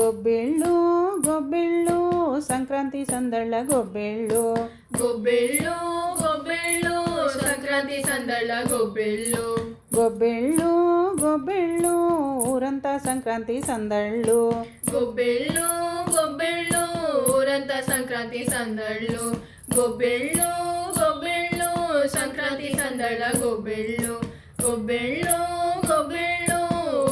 గొబ్బిళ్ళు గొబ్బిళ్ళు సంక్రాంతి సందళ్ళ గొబ్బిళ్ళు. గొబ్బిళ్ళు గొబ్బిళ్ళు సంక్రాంతి సందళ్ళ గొబ్బిళ్ళు. గొబ్బిళ్ళు గొబ్బిళ్ళు ఊరంతా సంక్రాంతి సందళ్ళు. గొబ్బిళ్ళు గొబ్బిళ్ళు ఊరంతా సంక్రాంతి సందళ్ళు. గొబ్బిళ్ళు గొబ్బిళ్ళు సంక్రాంతి సందళ్ళ గొబ్బిళ్ళు. గొబ్బిళ్ళు గొబ్బిళ్ళు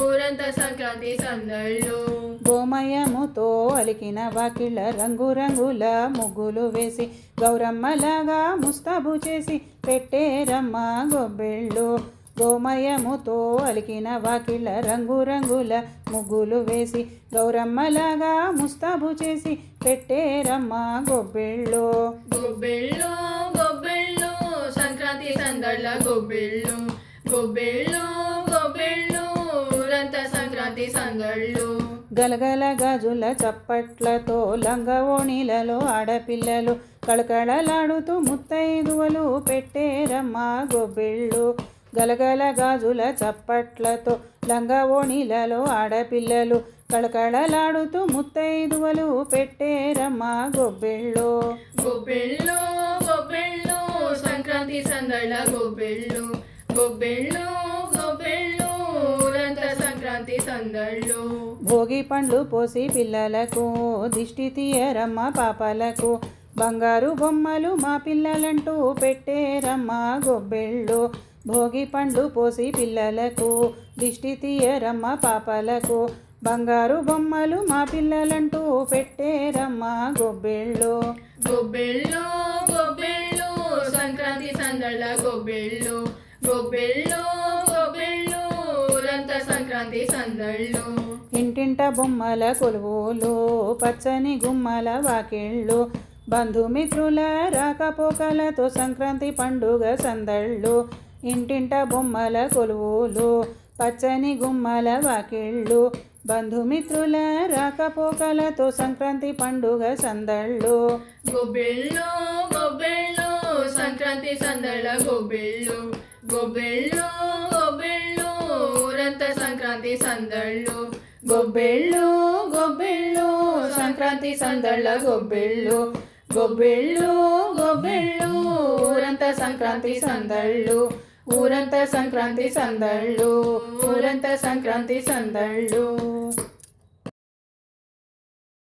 ఊరంతా సంక్రాంతి సందళ్ళు. గోమయముతో అలికిన వాకిళ్ళ రంగురంగుల ముగ్గులు వేసి గౌరమ్మలాగా ముస్తాబు చేసి పెట్టేరమ్మ గొబ్బిళ్ళు. గోమయముతో అలికిన వాకిళ్ళ రంగురంగుల ముగ్గులు వేసి గౌరమ్మలాగా ముస్తాబు చేసి పెట్టేరమ్మ గొబ్బిళ్ళు. గొబ్బిళ్ళు గొబ్బిళ్ళు సంక్రాంతి సందళ్ళ గొబ్బిళ్ళు. గొబ్బిళ్ళు గొబ్బిళ్ళు ఊరంతా సంక్రాంతి సందళ్ళు. గలగల గాజుల చప్పట్లతో లంగవోణీలలో ఆడపిల్లలు కళకళలాడుతూ ముత్తైదువలు పెట్టేరమ్మ గొబ్బిళ్ళు. గలగల గాజుల చప్పట్లతో లంగవోణీలలో ఆడపిల్లలు కళకళలాడుతూ ముత్తైదువలు పెట్టేరమ్మ గొబ్బిళ్ళు. గొబ్బిళ్ళు గొబ్బిళ్ళు సంక్రాంతి సందళ్ళ గొబ్బిళ్ళు. గొబ్బిళ్ళు గొబ్బిళ్ళు ఊరంతా సంక్రాంతి సందళ్ళు. భోగి పండ్లు పోసి పిల్లలకు దిష్టి తీయరమ్మ పాపలకు బంగారు బొమ్మలు మా పిల్లలంటూ పెట్టేరమ్మ గొబ్బిళ్ళు. భోగి పండ్లు పోసి పిల్లలకు దిష్టి తీయరమ్మ పాపలకు బంగారు బొమ్మలు మా పిల్లలంటూ పెట్టేరమ్మ గొబ్బిళ్ళు. గొబ్బిళ్ళు గొబ్బిళ్ళు సంక్రాంతి సందళ్ళ గొబ్బిళ్ళు. గొబ్బిళ్ళు గొబ్బిళ్ళు ఊరంతా సంక్రాంతి సందళ్ళు. ఇంటింట బొమ్మల కొలువులు పచ్చని గుమ్మల వాకిళ్ళు బంధుమిత్రుల రాకపోకలతో సంక్రాంతి పండుగ సందళ్ళు. ఇంటింట బొమ్మల కొలువులు పచ్చని గుమ్మల వాకిళ్ళు బంధుమిత్రుల రాకపోకలతో సంక్రాంతి పండుగ సందళ్ళు. గొబ్బిళ్ళు గొబ్బిళ్ళు సంక్రాంతి సందళ్ళ గొబ్బిళ్ళు. గొబ్బిళ్ళు గొబ్బిళ్ళు ఊరంతా సంక్రాంతి సందళ్ళు. గొబ్బిళ్ళు గొబ్బిళ్ళు సంక్రాంతి సందళ్ళ గొబ్బిళ్ళు. గొబ్బిళ్ళు గొబ్బిళ్ళు ఊరంతా సంక్రాంతి సందళ్ళు. ఊరంతా సంక్రాంతి సందళ్ళు. ఊరంతా సంక్రాంతి సందళ్ళు.